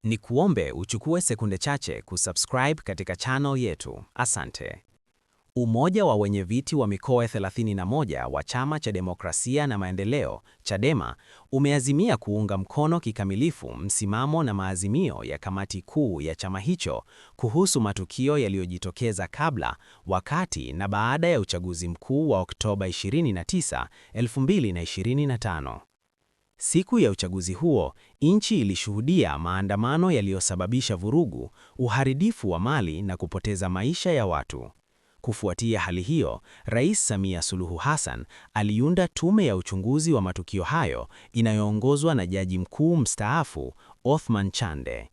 Ni kuombe uchukue sekunde chache kusubscribe katika channel yetu. Asante. Umoja wa wenyeviti wa mikoa 31 wa Chama cha Demokrasia na Maendeleo, Chadema, umeazimia kuunga mkono kikamilifu msimamo na maazimio ya kamati kuu ya chama hicho kuhusu matukio yaliyojitokeza kabla, wakati na baada ya uchaguzi mkuu wa Oktoba 29, 2025. Siku ya uchaguzi huo, nchi ilishuhudia maandamano yaliyosababisha vurugu, uharibifu wa mali na kupoteza maisha ya watu. Kufuatia hali hiyo, Rais Samia Suluhu Hassan aliunda tume ya uchunguzi wa matukio hayo inayoongozwa na Jaji Mkuu mstaafu Othman Chande.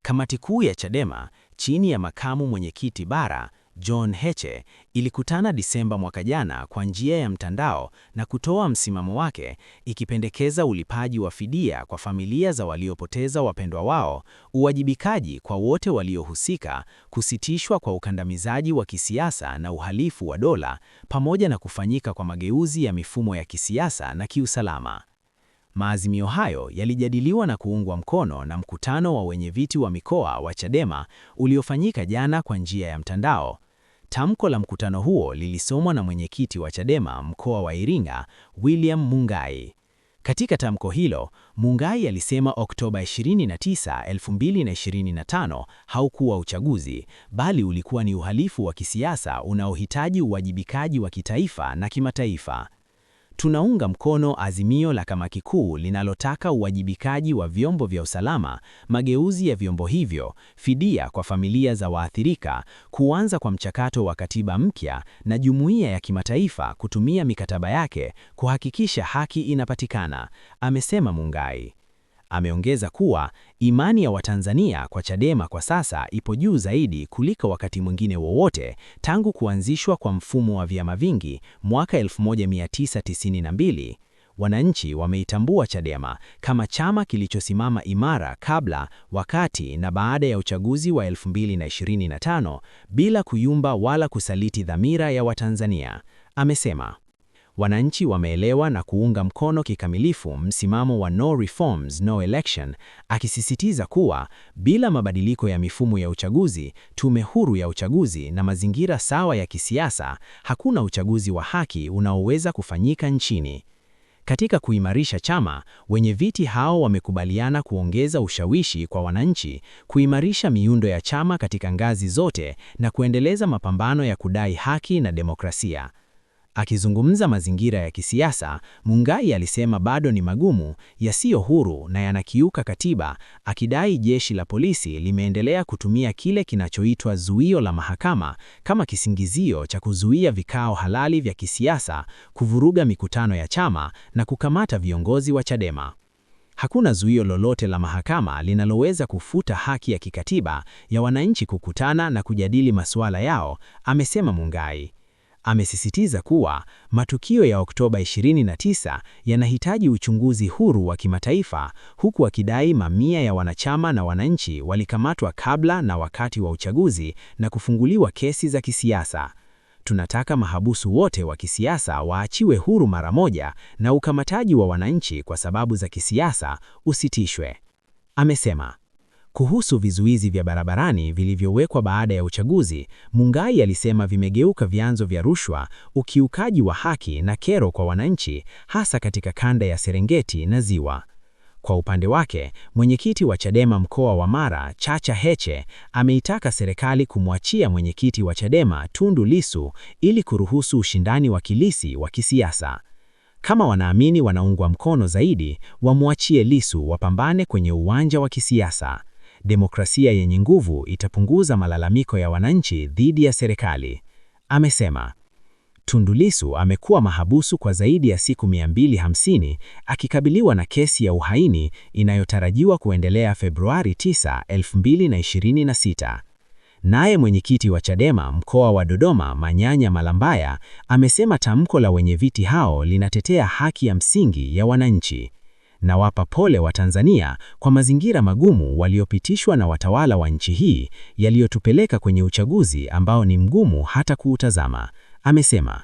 Kamati kuu ya Chadema chini ya makamu mwenyekiti bara John Heche ilikutana Disemba mwaka jana kwa njia ya mtandao na kutoa msimamo wake, ikipendekeza ulipaji wa fidia kwa familia za waliopoteza wapendwa wao, uwajibikaji kwa wote waliohusika, kusitishwa kwa ukandamizaji wa kisiasa na uhalifu wa dola, pamoja na kufanyika kwa mageuzi ya mifumo ya kisiasa na kiusalama. Maazimio hayo yalijadiliwa na kuungwa mkono na mkutano wa wenyeviti wa mikoa wa Chadema uliofanyika jana kwa njia ya mtandao. Tamko la mkutano huo lilisomwa na mwenyekiti wa Chadema mkoa wa Iringa, William Mungai. Katika tamko hilo, Mungai alisema Oktoba 29, 2025 haukuwa uchaguzi, bali ulikuwa ni uhalifu wa kisiasa unaohitaji uwajibikaji wa kitaifa na kimataifa. Tunaunga mkono azimio la kamati kuu linalotaka uwajibikaji wa vyombo vya usalama, mageuzi ya vyombo hivyo, fidia kwa familia za waathirika, kuanza kwa mchakato wa katiba mpya na jumuiya ya kimataifa kutumia mikataba yake kuhakikisha haki inapatikana, amesema Mungai. Ameongeza kuwa imani ya Watanzania kwa Chadema kwa sasa ipo juu zaidi kuliko wakati mwingine wowote tangu kuanzishwa kwa mfumo wa vyama vingi mwaka 1992. Wananchi wameitambua Chadema kama chama kilichosimama imara kabla, wakati na baada ya uchaguzi wa 2025 bila kuyumba wala kusaliti dhamira ya Watanzania, amesema. Wananchi wameelewa na kuunga mkono kikamilifu msimamo wa no reforms, no election, akisisitiza kuwa bila mabadiliko ya mifumo ya uchaguzi, tume huru ya uchaguzi na mazingira sawa ya kisiasa, hakuna uchaguzi wa haki unaoweza kufanyika nchini. Katika kuimarisha chama, wenyeviti hao wamekubaliana kuongeza ushawishi kwa wananchi, kuimarisha miundo ya chama katika ngazi zote na kuendeleza mapambano ya kudai haki na demokrasia. Akizungumza mazingira ya kisiasa, Mungai alisema bado ni magumu, yasiyo huru na yanakiuka katiba, akidai jeshi la polisi limeendelea kutumia kile kinachoitwa zuio la mahakama kama kisingizio cha kuzuia vikao halali vya kisiasa, kuvuruga mikutano ya chama na kukamata viongozi wa Chadema. Hakuna zuio lolote la mahakama linaloweza kufuta haki ya kikatiba ya wananchi kukutana na kujadili masuala yao, amesema Mungai. Amesisitiza kuwa matukio ya Oktoba 29 yanahitaji uchunguzi huru wa kimataifa, huku akidai mamia ya wanachama na wananchi walikamatwa kabla na wakati wa uchaguzi na kufunguliwa kesi za kisiasa. Tunataka mahabusu wote wa kisiasa waachiwe huru mara moja na ukamataji wa wananchi kwa sababu za kisiasa usitishwe, amesema. Kuhusu vizuizi vya barabarani vilivyowekwa baada ya uchaguzi, Mungai alisema vimegeuka vyanzo vya rushwa, ukiukaji wa haki na kero kwa wananchi, hasa katika kanda ya Serengeti na Ziwa. Kwa upande wake, mwenyekiti wa Chadema mkoa wa Mara, Chacha Heche, ameitaka serikali kumwachia mwenyekiti wa Chadema Tundu Lissu ili kuruhusu ushindani wa kilisi wa kisiasa. Kama wanaamini wanaungwa mkono zaidi, wamwachie Lissu wapambane kwenye uwanja wa kisiasa. Demokrasia yenye nguvu itapunguza malalamiko ya wananchi dhidi ya serikali, amesema. Tundu Lissu amekuwa mahabusu kwa zaidi ya siku 250 akikabiliwa na kesi ya uhaini inayotarajiwa kuendelea Februari 9, 2026. Naye mwenyekiti wa Chadema mkoa wa Dodoma, Manyanya Malambaya, amesema tamko la wenyeviti hao linatetea haki ya msingi ya wananchi. Nawapa pole wa Tanzania kwa mazingira magumu waliopitishwa na watawala wa nchi hii yaliyotupeleka kwenye uchaguzi ambao ni mgumu hata kuutazama, amesema.